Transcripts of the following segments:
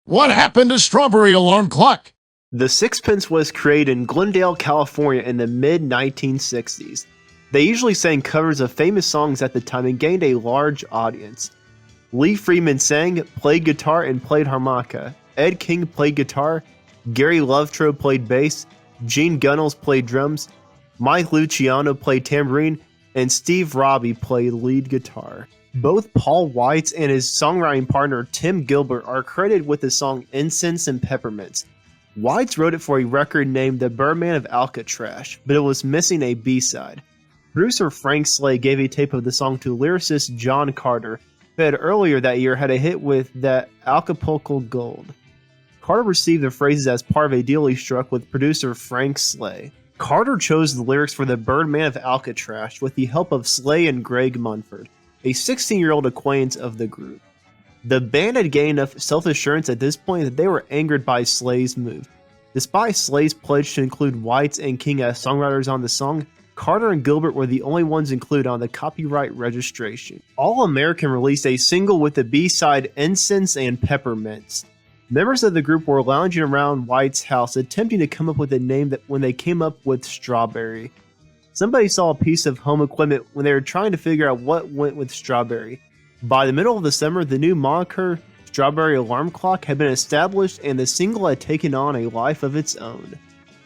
What happened to Strawberry Alarm Clock? The Sixpence was created in Glendale, California in the mid-1960s. They usually sang covers of famous songs at the time and gained a large audience. Lee Freeman sang, played guitar, and played harmonica. Ed King played guitar. Gary Lovetrow played bass. Gene Gunnels played drums. Mike Luciano played tambourine. And Steve Robbie played lead guitar. Both Paul Weitz and his songwriting partner Tim Gilbert are credited with the song Incense and Peppermints. Weitz wrote it for a record named The Birdman of Alcatraz, but it was missing a B-side. Producer Frank Slay gave a tape of the song to lyricist John Carter, who had earlier that year had a hit with That Acapulco Gold. Carter received the phrases as part of a deal he struck with producer Frank Slay. Carter chose the lyrics for The Birdman of Alcatraz with the help of Slay and Greg Munford, a 16-year-old acquaintance of the group. The band had gained enough self-assurance at this point that they were angered by Slay's move. Despite Slay's pledge to include Weitz and King as songwriters on the song, Carter and Gilbert were the only ones included on the copyright registration. All American released a single with the B-side Incense and Peppermints. Members of the group were lounging around Weitz's house attempting to come up with a name that when they came up with Strawberry. Somebody saw a piece of home equipment when they were trying to figure out what went with Strawberry. By the middle of the summer, the new moniker Strawberry Alarm Clock had been established and the single had taken on a life of its own.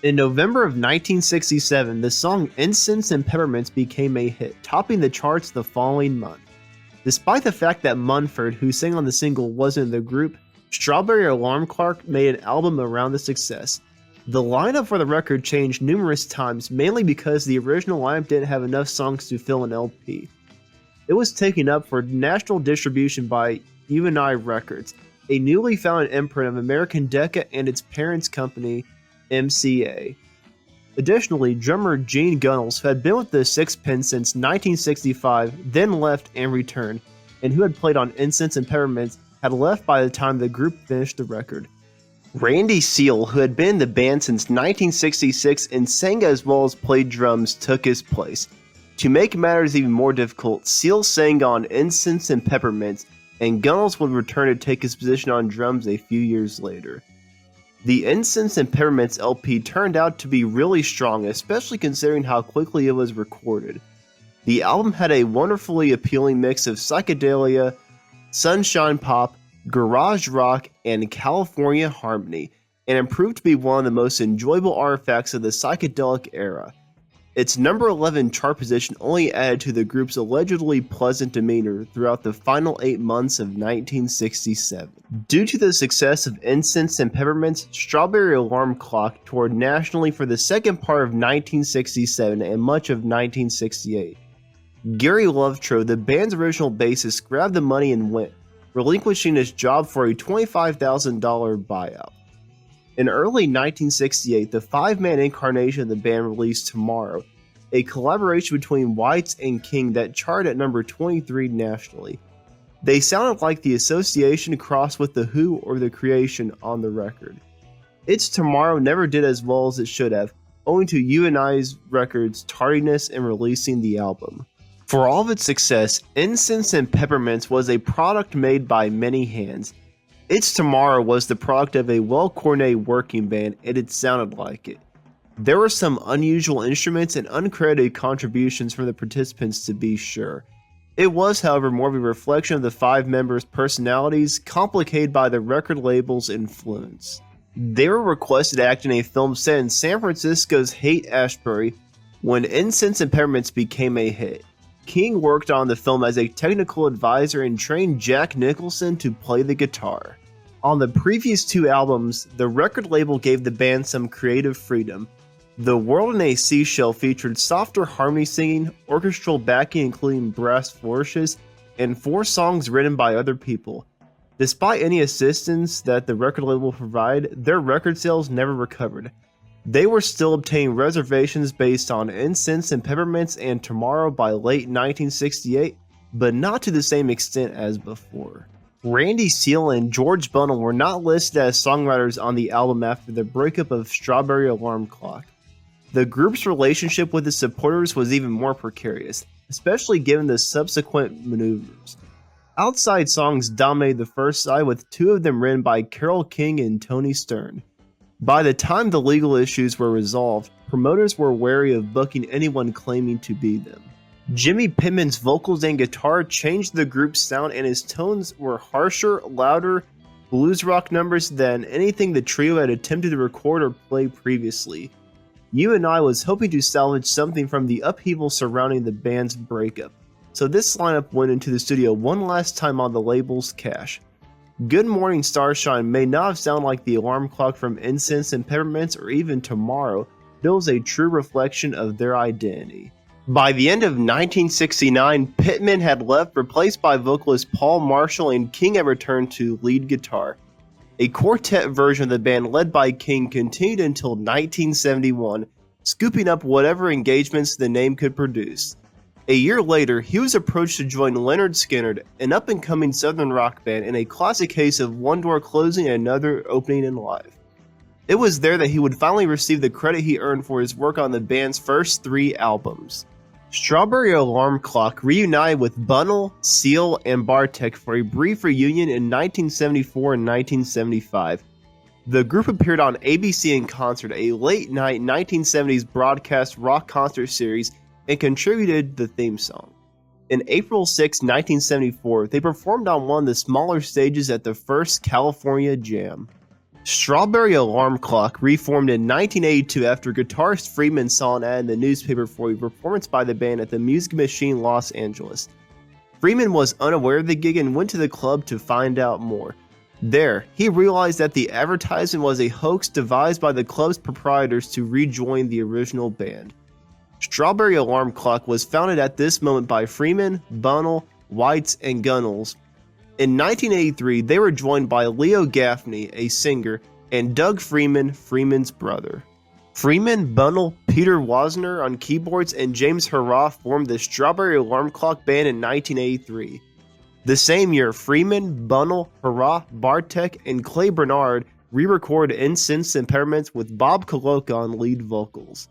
In November of 1967, the song Incense and Peppermints became a hit, topping the charts the following month. Despite the fact that Munford, who sang on the single, wasn't in the group, Strawberry Alarm Clock made an album around the success. The lineup for the record changed numerous times, mainly because the original lineup didn't have enough songs to fill an LP. It was taken up for national distribution by UNI Records, a newly founded imprint of American Decca and its parents' company, MCA. Additionally, drummer Gene Gunnels, who had been with the Sixpence since 1965, then left and returned, and who had played on Incense and Peppermints, had left by the time the group finished the record. Randy Seal, who had been in the band since 1966 and sang as well as played drums, took his place. To make matters even more difficult, Seal sang on Incense and Peppermints, and Gunnels would return to take his position on drums a few years later. The Incense and Peppermints LP turned out to be really strong, especially considering how quickly it was recorded. The album had a wonderfully appealing mix of psychedelia, sunshine pop, garage rock, and California harmony, and it proved to be one of the most enjoyable artifacts of the psychedelic era. Its number 11 chart position only added to the group's allegedly pleasant demeanor throughout the final 8 months of 1967. Due to the success of Incense and Peppermints, Strawberry Alarm Clock toured nationally for the second part of 1967 and much of 1968. Gary Lovetrow, the band's original bassist, grabbed the money and went, relinquishing his job for a $25,000 buyout. In early 1968, the five-man incarnation of the band released Tomorrow, a collaboration between Weitz and King that charted at number 23 nationally. They sounded like the Association crossed with The Who or The Creation on the record. It's Tomorrow never did as well as it should have, owing to UNI Records' tardiness in releasing the album. For all of its success, Incense and Peppermints was a product made by many hands. It's Tomorrow was the product of a well-coordinated working band, and it sounded like it. There were some unusual instruments and uncredited contributions from the participants to be sure. It was, however, more of a reflection of the five members' personalities, complicated by the record label's influence. They were requested to act in a film set in San Francisco's Haight-Ashbury when Incense and Peppermints became a hit. King worked on the film as a technical advisor and trained Jack Nicholson to play the guitar. On the previous two albums, the record label gave the band some creative freedom. The World in a Seashell featured softer harmony singing, orchestral backing including brass flourishes, and 4 songs written by other people. Despite any assistance that the record label provided, their record sales never recovered. They were still obtaining reservations based on Incense and Peppermints and Tomorrow by late 1968, but not to the same extent as before. Randy Seal and George Bunnell were not listed as songwriters on the album after the breakup of Strawberry Alarm Clock. The group's relationship with its supporters was even more precarious, especially given the subsequent maneuvers. Outside songs dominated the first side, with two of them written by Carole King and Tony Stern. By the time the legal issues were resolved, promoters were wary of booking anyone claiming to be them. Jimmy Pitman's vocals and guitar changed the group's sound, and his tones were harsher, louder, blues rock numbers than anything the trio had attempted to record or play previously. U+I was hoping to salvage something from the upheaval surrounding the band's breakup, so this lineup went into the studio one last time on the label's cash. Good Morning Starshine may not have sounded like the alarm clock from Incense and Peppermints or even Tomorrow, but it was a true reflection of their identity. By the end of 1969, Pitman had left, replaced by vocalist Paul Marshall, and King had returned to lead guitar. A quartet version of the band led by King continued until 1971, scooping up whatever engagements the name could produce. A year later, he was approached to join Lynyrd Skynyrd, an up-and-coming southern rock band, in a classic case of one door closing and another opening in life. It was there that he would finally receive the credit he earned for his work on the band's first 3 albums. Strawberry Alarm Clock reunited with Bunnell, Seal, and Bartek for a brief reunion in 1974 and 1975. The group appeared on ABC in Concert, a late-night 1970s broadcast rock concert series, and contributed the theme song. In April 6, 1974, they performed on one of the smaller stages at the first California Jam. Strawberry Alarm Clock reformed in 1982 after guitarist Freeman saw an ad in the newspaper for a performance by the band at the Music Machine Los Angeles. Freeman was unaware of the gig and went to the club to find out more. There, he realized that the advertisement was a hoax devised by the club's proprietors to rejoin the original band. Strawberry Alarm Clock was founded at this moment by Freeman, Bunnell, Weitz, and Gunnels. In 1983, they were joined by Leo Gaffney, a singer, and Doug Freeman, Freeman's brother. Freeman, Bunnell, Peter Wasner on keyboards, and James Hurrah formed the Strawberry Alarm Clock Band in 1983. The same year, Freeman, Bunnell, Hurrah, Bartek, and Clay Bernard re-recorded Incense and Peppermints with Bob Koloka on lead vocals.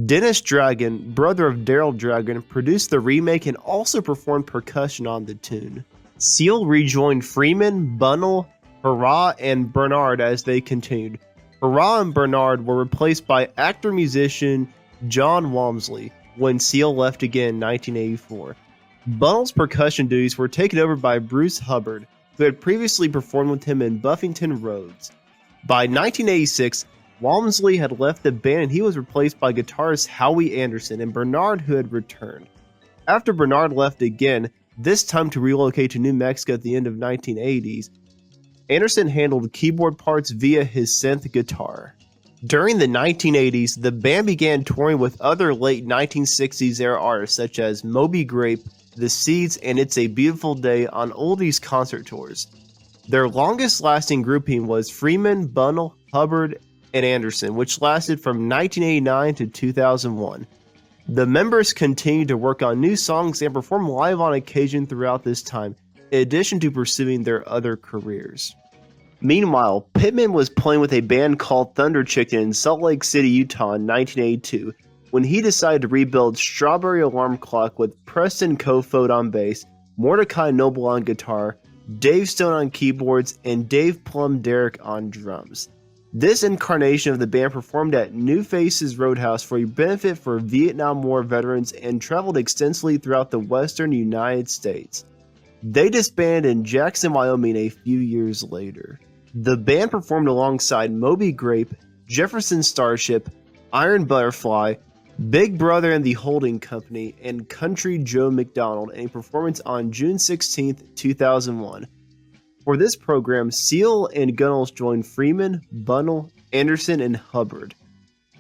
Dennis Dragon, brother of Daryl Dragon, produced the remake and also performed percussion on the tune. Seal rejoined Freeman, Bunnell, Hurrah, and Bernard as they continued. Hurrah and Bernard were replaced by actor-musician John Walmsley when Seal left again in 1984. Bunnell's percussion duties were taken over by Bruce Hubbard, who had previously performed with him in Buffington Rhodes. By 1986, Walmsley had left the band and he was replaced by guitarist Howie Anderson and Bernard, who had returned. After Bernard left again, this time to relocate to New Mexico at the end of 1980s, Anderson handled keyboard parts via his synth guitar. During the 1980s, the band began touring with other late 1960s era artists such as Moby Grape, The Seeds, and It's a Beautiful Day on oldies concert tours. Their longest lasting grouping was Freeman, Bunnell, Hubbard, and Anderson, which lasted from 1989 to 2001. The members continued to work on new songs and perform live on occasion throughout this time, in addition to pursuing their other careers. Meanwhile, Pitman was playing with a band called Thunder Chicken in Salt Lake City, Utah in 1982, when he decided to rebuild Strawberry Alarm Clock with Preston Kofod on bass, Mordecai Noble on guitar, Dave Stone on keyboards, and Dave Plum Derrick on drums. This incarnation of the band performed at New Faces Roadhouse for a benefit for Vietnam War veterans and traveled extensively throughout the western United States. They disbanded in Jackson, Wyoming a few years later. The band performed alongside Moby Grape, Jefferson Starship, Iron Butterfly, Big Brother and the Holding Company, and Country Joe McDonald in a performance on June 16, 2001. For this program, Seal and Gunnels joined Freeman, Bunnell, Anderson, and Hubbard.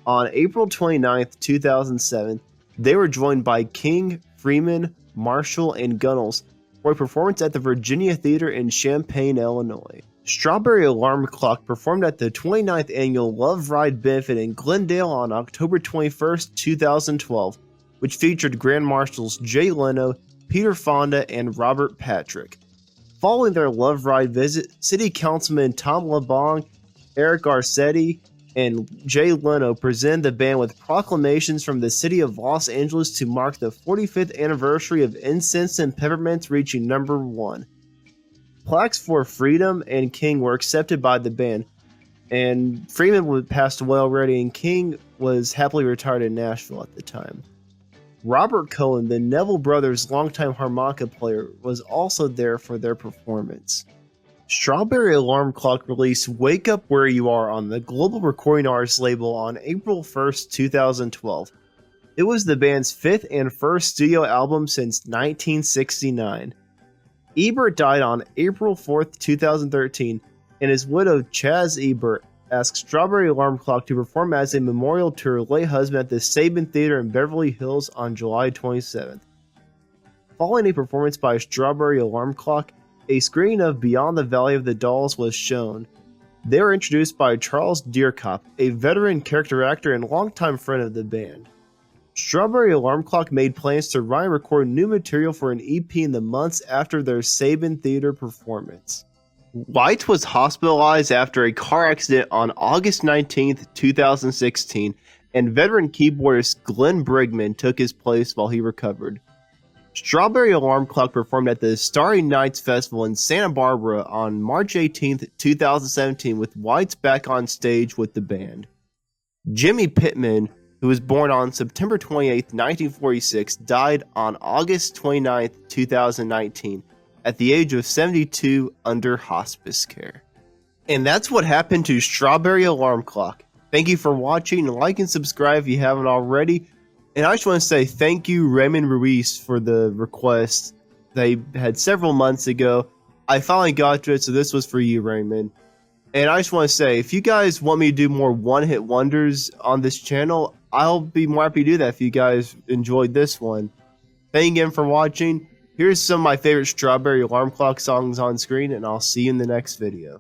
On April 29, 2007, they were joined by King, Freeman, Marshall, and Gunnels for a performance at the Virginia Theater in Champaign, Illinois. Strawberry Alarm Clock performed at the 29th Annual Love Ride Benefit in Glendale on October 21, 2012, which featured Grand Marshals Jay Leno, Peter Fonda, and Robert Patrick. Following their Love Ride visit, City Councilman Tom LeBon, Eric Garcetti, and Jay Leno presented the band with proclamations from the city of Los Angeles to mark the 45th anniversary of Incense and Peppermints reaching number 1. Plaques for Freedom and King were accepted by the band, and Freeman passed away already, and King was happily retired in Nashville at the time. Robert Cohen, the Neville Brothers' longtime harmonica player, was also there for their performance. Strawberry Alarm Clock released Wake Up Where You Are on the Global Recording Artists label on April 1st, 2012. It was the band's fifth and first studio album since 1969. Ebert died on April 4th, 2013, and his widow, Chaz Ebert, asked Strawberry Alarm Clock to perform as a memorial to her late husband at the Sabin Theater in Beverly Hills on July 27th. Following a performance by Strawberry Alarm Clock, a screening of Beyond the Valley of the Dolls was shown. They were introduced by Charles Deerkop, a veteran character actor and longtime friend of the band. Strawberry Alarm Clock made plans to write and record new material for an EP in the months after their Sabin Theater performance. White was hospitalized after a car accident on August 19, 2016, and veteran keyboardist Glenn Brigman took his place while he recovered. Strawberry Alarm Clock performed at the Starry Nights Festival in Santa Barbara on March 18, 2017, with White's back on stage with the band. Jimmy Pittman, who was born on September 28, 1946, died on August 29, 2019, at the age of 72 under hospice care. And that's what happened to Strawberry Alarm Clock. Thank you for watching, like and subscribe if you haven't already. And I just want to say thank you, Raymond Ruiz, for the request they had several months ago. I finally got to it, so this was for you, Raymond. And I just want to say, if you guys want me to do more one-hit wonders on this channel, I'll be more happy to do that if you guys enjoyed this one. Thank you again for watching. Here's some of my favorite Strawberry Alarm Clock songs on screen, and I'll see you in the next video.